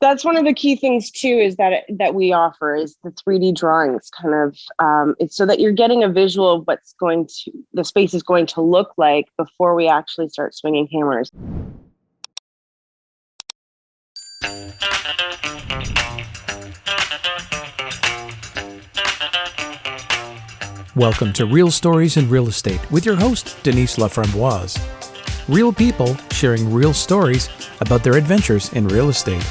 That's one of the key things too, is that we offer is the 3D drawings kind of, it's so that you're getting a visual of the space is going to look like before we actually start swinging hammers. Welcome to Real Stories in Real Estate with your host, Denise Laframboise. Real people sharing real stories about their adventures in real estate.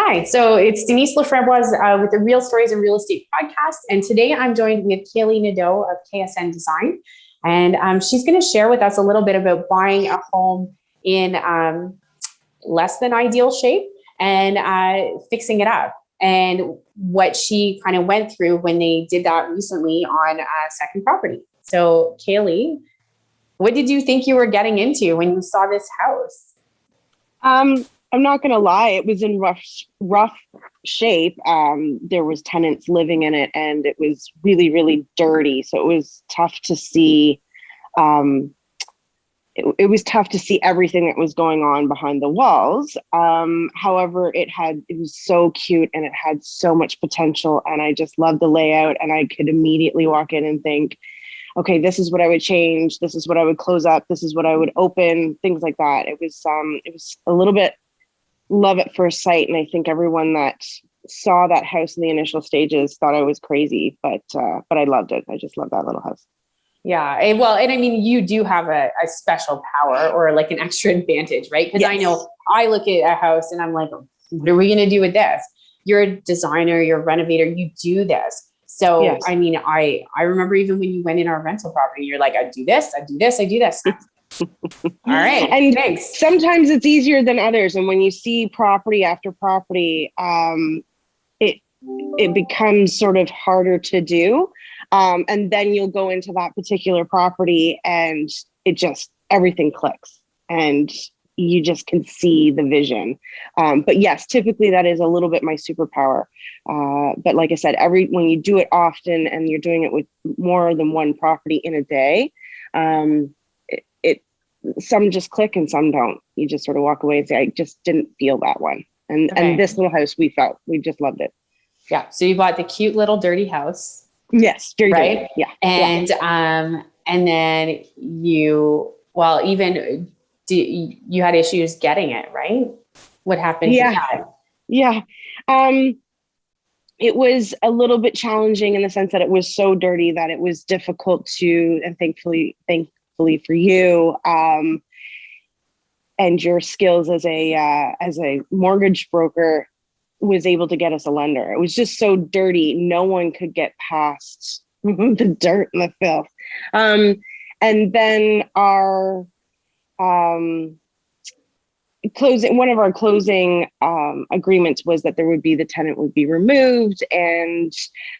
Hi, so it's Denise Laframboise with the Real Stories in Real Estate podcast. And today I'm joined with KAELEIGh NADEAU of KSN Design. And she's going to share with us a little bit about buying a home in less than ideal shape and fixing it up, and what she kind of went through when they did that recently on a second property. So KAELEIGh, what did you think you were getting into when you saw this house? I'm not going to lie, it was in rough shape. There was tenants living in it, and it was really, really dirty. So it was tough to see. It was tough to see everything that was going on behind the walls. However, it was so cute and it had so much potential, and I just loved the layout, and I could immediately walk in and think, okay, this is what I would change. This is what I would close up. This is what I would open, things like that. It was a little bit love at first sight. And I think everyone that saw that house in the initial stages thought I was crazy, but I loved it. I just love that little house. Yeah. And I mean, you do have a special power or like an extra advantage, right? Because yes. I know I look at a house and I'm like, what are we going to do with this? You're a designer, you're a renovator, you do this. So, yes. I mean, I remember even when you went in our rental property, you're like, I do this, I do this, I do this. All right. And thanks. Sometimes it's easier than others. And when you see property after property, it becomes sort of harder to do. And then you'll go into that particular property and everything clicks and you just can see the vision. But yes, typically that is a little bit my superpower. But like I said, when you do it often and you're doing it with more than one property in a day, some just click and some don't. You just sort of walk away and say, I just didn't feel that one. And this little house, we just loved it. Yeah. So you bought the cute little dirty house. Yes. Very right. Dirty. Yeah. And, and then you had issues getting it, right? What happened? Yeah. Yeah. It was a little bit challenging in the sense that it was so dirty that it was difficult to, and thankfully for you, and your skills as a mortgage broker was able to get us a lender. It was just so dirty. No one could get past the dirt and the filth. And then our one of our closing agreements was that the tenant would be removed, and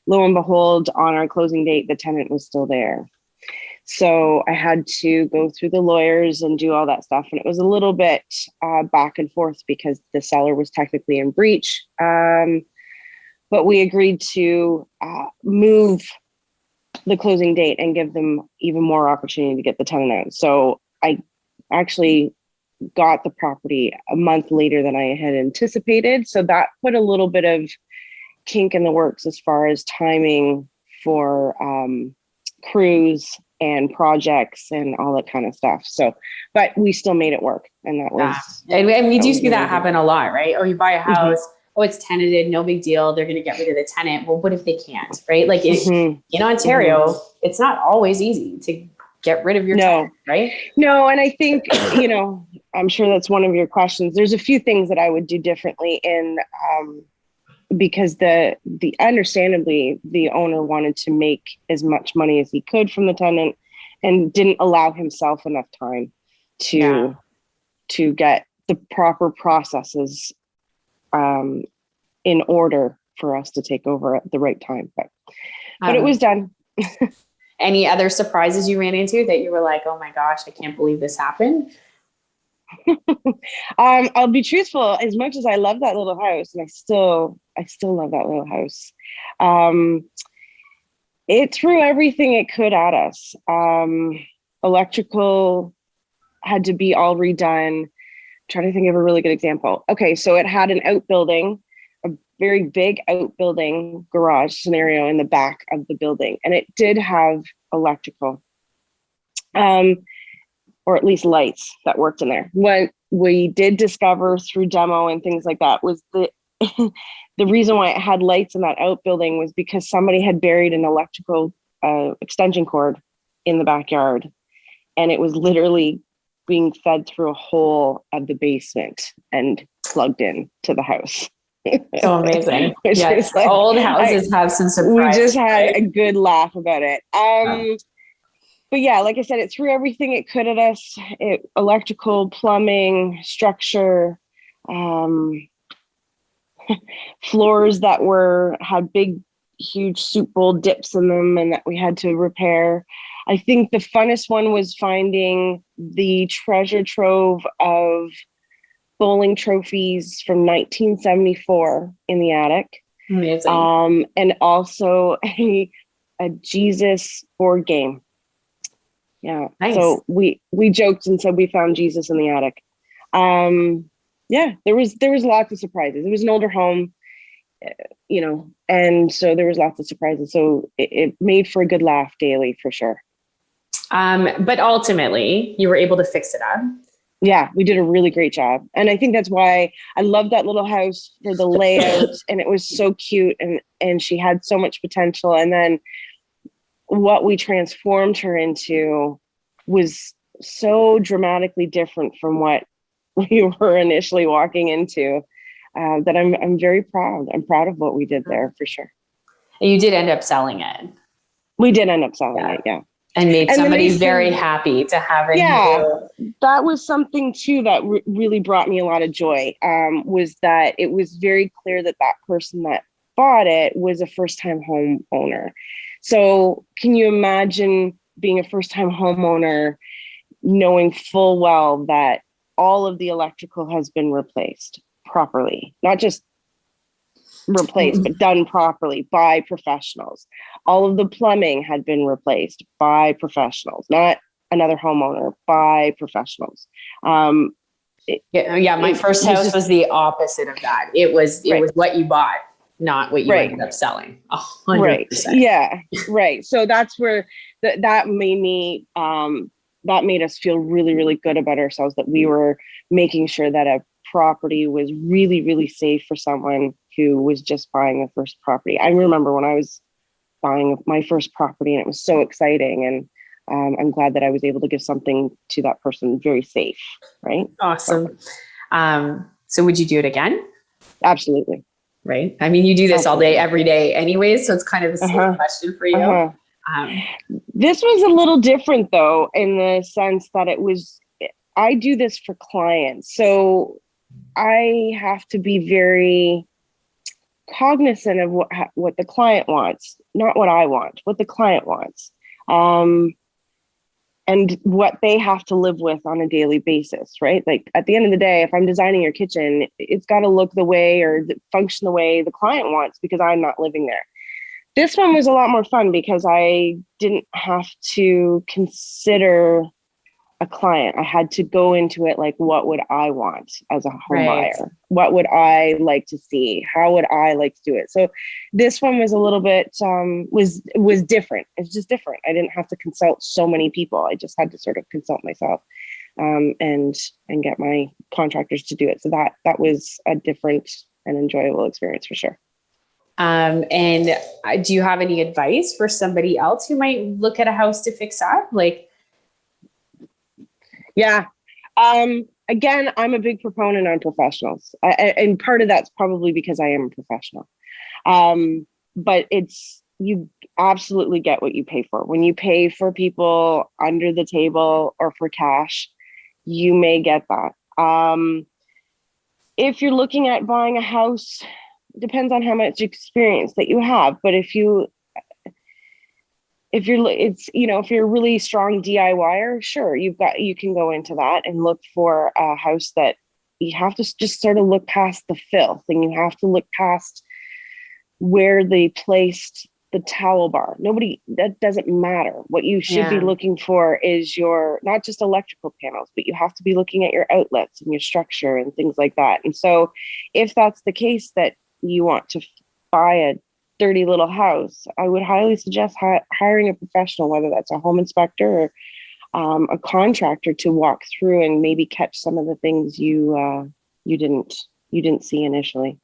lo and behold, on our closing date, the tenant was still there. So I had to go through the lawyers and do all that stuff. And it was a little bit back and forth because the seller was technically in breach. But we agreed to move the closing date and give them even more opportunity to get the tenant out. So I actually got the property a month later than I had anticipated. So that put a little bit of kink in the works as far as timing for crews and projects and all that kind of stuff. So, but we still made it work. And that was, and we do see that happen a lot, right? Or you buy a house, it's tenanted, no big deal. They're going to get rid of the tenant. Well, what if they can't, right? Like in Ontario, it's not always easy to get rid of your tenant, right? No. And I think, I'm sure that's one of your questions. There's a few things that I would do differently because understandably, the owner wanted to make as much money as he could from the tenant and didn't allow himself enough time to get the proper processes in order for us to take over at the right time. But it was done. Any other surprises you ran into that you were like, oh my gosh, I can't believe this happened? I'll be truthful. As much as I love that little house, and I still love that little house, it threw everything it could at us. Electrical had to be all redone. trying to think of a really good example. Okay, so it had an outbuilding, a very big outbuilding garage scenario in the back of the building, and it did have electrical, or at least lights that worked in there. What we did discover through demo and things like that was the the reason why it had lights in that outbuilding was because somebody had buried an electrical extension cord in the backyard, and it was literally being fed through a hole of the basement and plugged in to the house. So amazing. Which Yes, is like, old houses have some surprises. We just had right? a good laugh about it. But yeah, like I said, it threw everything it could at us. Electrical, plumbing, structure, floors that had big, huge soup bowl dips in them and that we had to repair. I think the funnest one was finding the treasure trove of bowling trophies from 1974 in the attic. Amazing. And also a Jesus board game. Yeah. Nice. So we joked and said we found Jesus in the attic. Yeah, there was lots of surprises. It was an older home, and so there was lots of surprises. So it made for a good laugh daily for sure. But ultimately you were able to fix it up. Yeah, we did a really great job. And I think that's why I love that little house for the layout, and it was so cute, and she had so much potential. And then what we transformed her into was so dramatically different from what we were initially walking into, that I'm very proud. I'm proud of what we did there for sure. And you did end up selling it. We did end up selling it, yeah. And made somebody very happy to have it. Yeah, that was something too that really brought me a lot of joy, was that it was very clear that person that bought it was a first-time home owner. So can you imagine being a first-time homeowner, knowing full well that all of the electrical has been replaced properly, not just replaced, but done properly by professionals. All of the plumbing had been replaced by professionals, not another homeowner, by professionals. My first house was the opposite of that. It was what you bought, not what you ended up selling. 100%. Right. Yeah. Right. So that's where that made me, that made us feel really, really good about ourselves, that we were making sure that a property was really, really safe for someone who was just buying a first property. I remember when I was buying my first property, and it was so exciting. And I'm glad that I was able to give something to that person very safe. Right. Awesome. So would you do it again? Absolutely. Right. I mean, you do this all day, every day anyways. So it's kind of the same question for you. This was a little different though, in the sense that I do this for clients. So I have to be very cognizant of what the client wants, not what I want, what the client wants, and what they have to live with on a daily basis, right? Like at the end of the day, if I'm designing your kitchen, it's got to look the way or function the way the client wants, because I'm not living there. This one was a lot more fun because I didn't have to consider a client. I had to go into it like, what would I want as a home buyer? What would I like to see? How would I like to do it? So this one was a little bit, was different. It's just different. I didn't have to consult so many people. I just had to sort of consult myself, and get my contractors to do it. So that was a different and enjoyable experience for sure. And do you have any advice for somebody else who might look at a house to fix up? Yeah. Again, I'm a big proponent on professionals. And part of that's probably because I am a professional. But you absolutely get what you pay for. When you pay for people under the table or for cash, you may get that. If you're looking at buying a house, it depends on how much experience that you have. But if you're a really strong DIYer, sure, you can go into that and look for a house that you have to just sort of look past the filth, and you have to look past where they placed the towel bar. That doesn't matter. What you should be looking for is your, not just electrical panels, but you have to be looking at your outlets and your structure and things like that. And so if that's the case, that you want to buy a dirty little house, I would highly suggest hiring a professional, whether that's a home inspector or a contractor, to walk through and maybe catch some of the things you didn't see initially.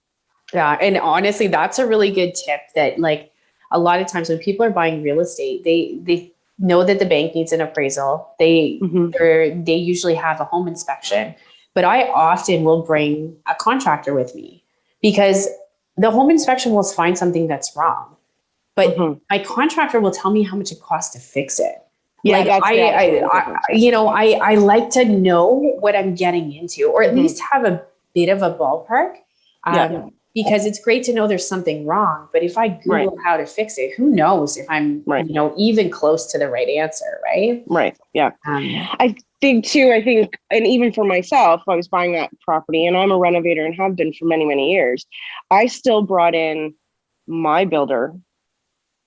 Yeah. And honestly, that's a really good tip, that like a lot of times when people are buying real estate, they know that the bank needs an appraisal. They usually have a home inspection, but I often will bring a contractor with me, because the home inspection will find something that's wrong, but my contractor will tell me how much it costs to fix it. Yeah, like I like to know what I'm getting into, or at least have a bit of a ballpark. Because it's great to know there's something wrong, but if I Google how to fix it, who knows if I'm, even close to the right answer, right? Right. Yeah. I think, and even for myself, I was buying that property, and I'm a renovator and have been for many, many years. I still brought in my builder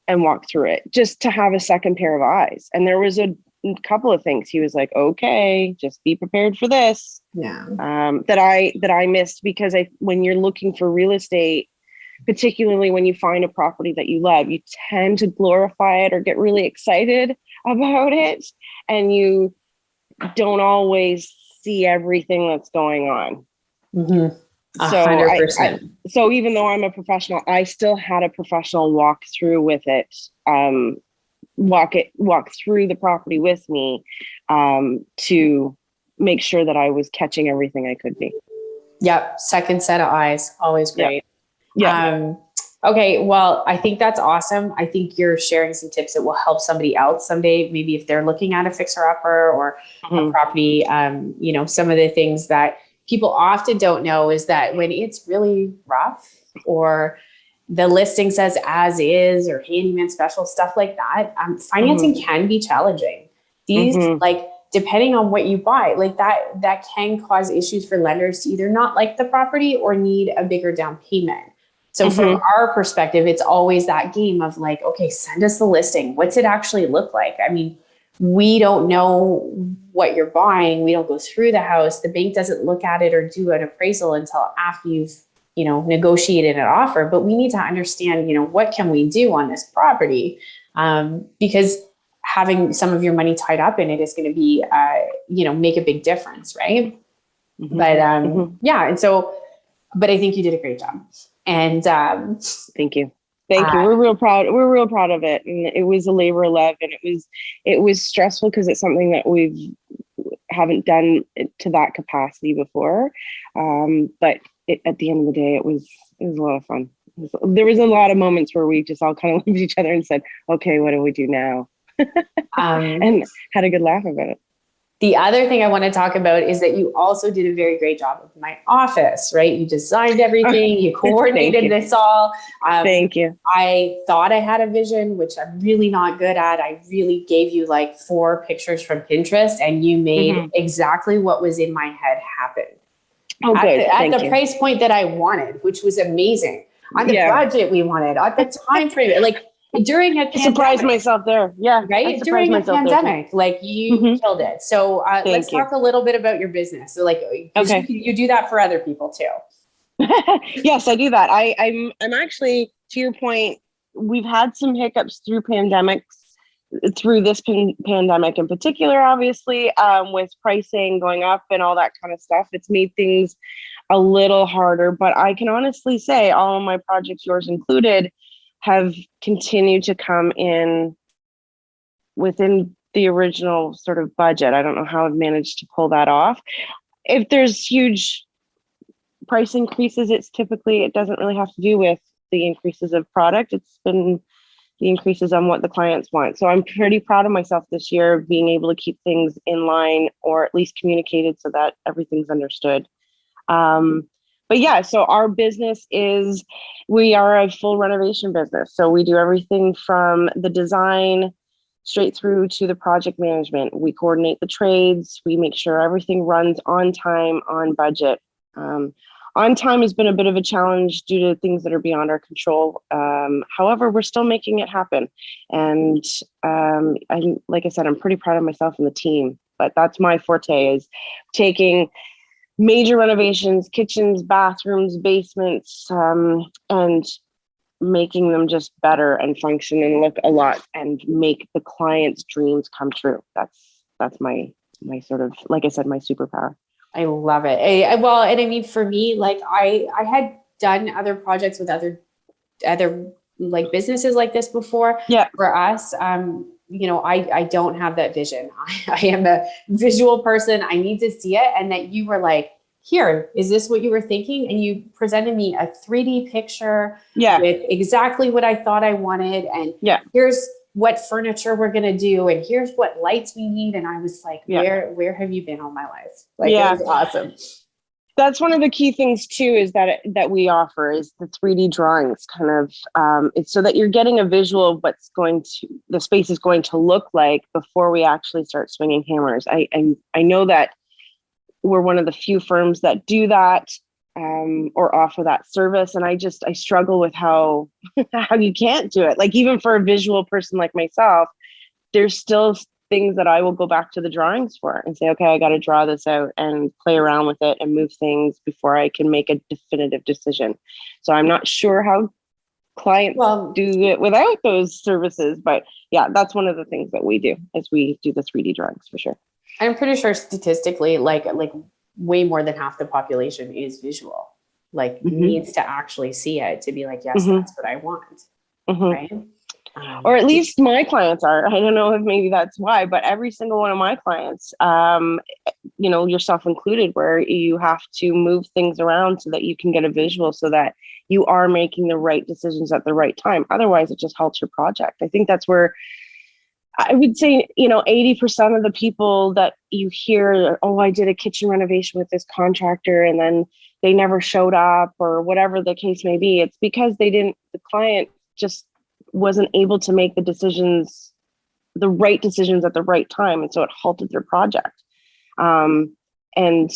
and walked through it just to have a second pair of eyes. And there was a couple of things he was like, okay, just be prepared for this. That I missed, because when you're looking for real estate, particularly when you find a property that you love, you tend to glorify it or get really excited about it, and you don't always see everything that's going on. 100%. So even though I'm a professional, I still had a professional walk through with it, walk through the property with me, to make sure that I was catching everything I could be. Yep. Second set of eyes, always great. Yeah. Okay. Well, I think that's awesome. I think you're sharing some tips that will help somebody else someday, maybe if they're looking at a fixer-upper or a property. Some of the things that people often don't know is that when it's really rough, or the listing says as is, or handyman special, stuff like that, financing can be challenging. These depending on what you buy, like that can cause issues for lenders to either not like the property or need a bigger down payment. So from our perspective, it's always that game of like, okay, send us the listing. What's it actually look like? I mean, we don't know what you're buying. We don't go through the house. The bank doesn't look at it or do an appraisal until after you've, negotiated an offer. But we need to understand, what can we do on this property? Because having some of your money tied up in it is going to be, make a big difference, right? But and so, but I think you did a great job. And thank you. We're real proud. We're real proud of it. And it was a labor of love, and it was stressful because it's something that we haven't done to that capacity before. But at the end of the day, it was a lot of fun. There was a lot of moments where we just all kind of looked at each other and said, okay, what do we do now? And had a good laugh about it. The other thing I want to talk about is that you also did a very great job of my office, right? You designed everything, you coordinated this all. Thank you. I thought I had a vision, which I'm really not good at. I really gave you like 4 pictures from Pinterest, and you made exactly what was in my head happen. Oh, good. At the price point that I wanted, which was amazing. On the budget we wanted, at the time frame, like during a pandemic. I surprised myself there. Yeah. Right. During a pandemic, like you killed it. So let's talk a little bit about your business. So like, you do that for other people too. Yes, I do that. I'm actually, to your point, we've had some hiccups through this pandemic in particular, obviously, with pricing going up and all that kind of stuff. It's made things a little harder, but I can honestly say all of my projects, yours included, have continued to come in within the original sort of budget. I don't know how I've managed to pull that off. If there's huge price increases, it doesn't really have to do with the increases of product. It's been the increases on what the clients want. So I'm pretty proud of myself this year of being able to keep things in line, or at least communicated so that everything's understood. But yeah, so our business we are a full renovation business. So we do everything from the design straight through to the project management. We coordinate the trades. We make sure everything runs on time, on budget. On time has been a bit of a challenge due to things that are beyond our control. However, we're still making it happen. And like I said, I'm pretty proud of myself and the team, but that's my forte, is taking major renovations, kitchens, bathrooms, basements, and making them just better and function and look a lot and make the client's dreams come true. That's my sort of, like I said, my superpower. I love it. Well, and I mean, for me, like I had done other projects with other like businesses like this before. Yeah. For us, I don't have that vision. I am a visual person. I need to see it. And that you were like, here, is this what you were thinking? And you presented me a 3D picture with exactly what I thought I wanted. And here's what furniture we're going to do. And here's what lights we need. And I was like, where have you been all my life? Like, it was awesome. That's one of the key things too, is that we offer is the 3D drawings kind of, it's so that you're getting a visual of what's the space is going to look like before we actually start swinging hammers. I know that we're one of the few firms that do that, or offer that service. And I struggle with how you can't do it. Like, even for a visual person like myself, there's still things that I will go back to the drawings for and say, okay, I got to draw this out and play around with it and move things before I can make a definitive decision. So I'm not sure how clients do it without those services, but yeah, that's one of the things that we do, is we do the 3D drawings for sure. I'm pretty sure statistically, like way more than half the population is visual, like needs to actually see it to be like, yes, that's what I want. Right. Or at least my clients are. I don't know if maybe that's why, but every single one of my clients, yourself included, where you have to move things around so that you can get a visual, so that you are making the right decisions at the right time. Otherwise, it just halts your project. I think that's where I would say, 80% of the people that you hear, oh, I did a kitchen renovation with this contractor and then they never showed up, or whatever the case may be. It's because the client just wasn't able to make the right decisions at the right time. And so it halted their project. And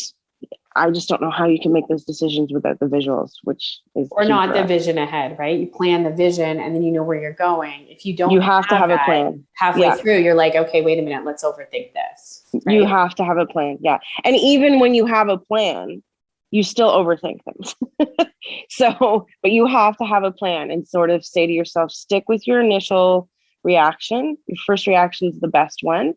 I just don't know how you can make those decisions without the visuals, which is or not the vision ahead, right? You plan the vision and then you know where you're going. If you don't, you have to have a plan. Halfway through, you're like, okay, wait a minute, let's overthink this. Right? You have to have a plan. Yeah. And even when you have a plan, you still overthink things. But you have to have a plan and sort of say to yourself, stick with your initial reaction. Your first reaction is the best one.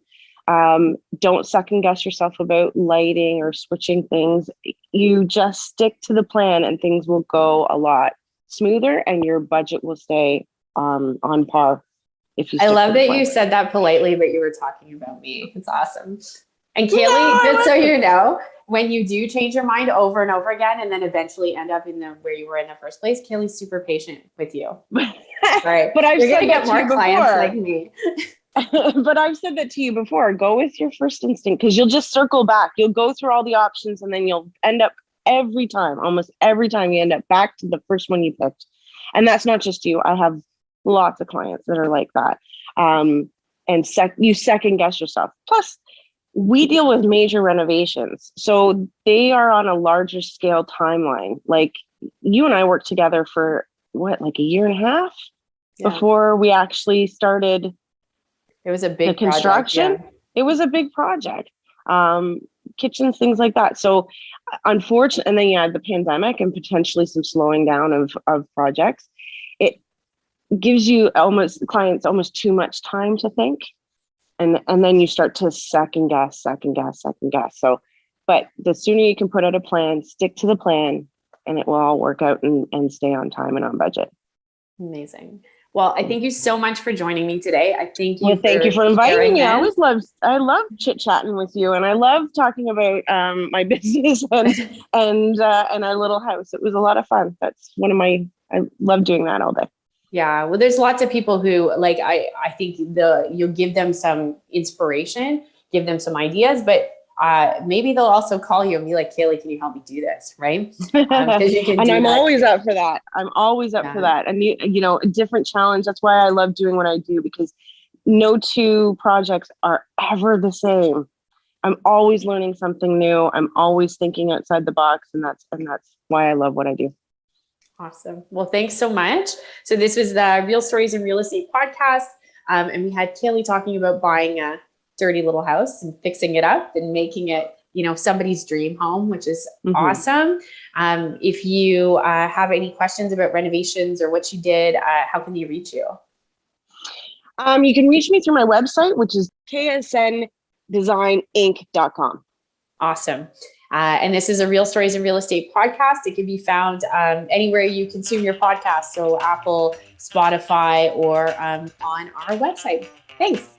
Don't second guess yourself about lighting or switching things. You just stick to the plan and things will go a lot smoother and your budget will stay on par. I love that you said that politely, but you were talking about me. It's awesome. And KAELEIGh, just so you know, when you do change your mind over and over again and then eventually end up in where you were in the first place, KAELEIGH's super patient with you. Right. But I've You're said gonna get more clients like me. But I've said that to you before. Go with your first instinct, because you'll just circle back. You'll go through all the options and then you'll end up almost every time you end up back to the first one you picked. And that's not just you. I have lots of clients that are like that. And you second guess yourself. Plus, we deal with major renovations. So they are on a larger scale timeline. Like, you and I worked together for like a year and a half before we actually started. It was a big construction. Project, It was a big project. Kitchens, things like that. So unfortunately, and then you had the pandemic and potentially some slowing down of projects. It gives you clients almost too much time to think. And then you start to second guess. So, but the sooner you can put out a plan, stick to the plan, and it will all work out and stay on time and on budget. Amazing. Well, I thank you so much for joining me today. I thank you. Well, thank you for inviting me. I love chit chatting with you, and I love talking about my business and our little house. It was a lot of fun. That's I love doing that all day. Yeah. Well, there's lots of people who I think you'll give them some inspiration, give them some ideas, but maybe they'll also call you and be like, KAELEIGh, can you help me do this? Right. Because you can. And I'm always up for that. I'm always up for that. And a different challenge. That's why I love doing what I do, because no two projects are ever the same. I'm always learning something new. I'm always thinking outside the box, and that's why I love what I do. Awesome. Well, thanks so much. So this was the Real Stories in Real Estate podcast. And we had KAELEIGH talking about buying a dirty little house and fixing it up and making it, somebody's dream home, which is awesome. If you have any questions about renovations or what you did, how can they reach you? You can reach me through my website, which is ksndesigninc.com. Awesome. And this is a Real Stories in Real Estate podcast. It can be found anywhere you consume your podcast. So Apple, Spotify, or on our website. Thanks.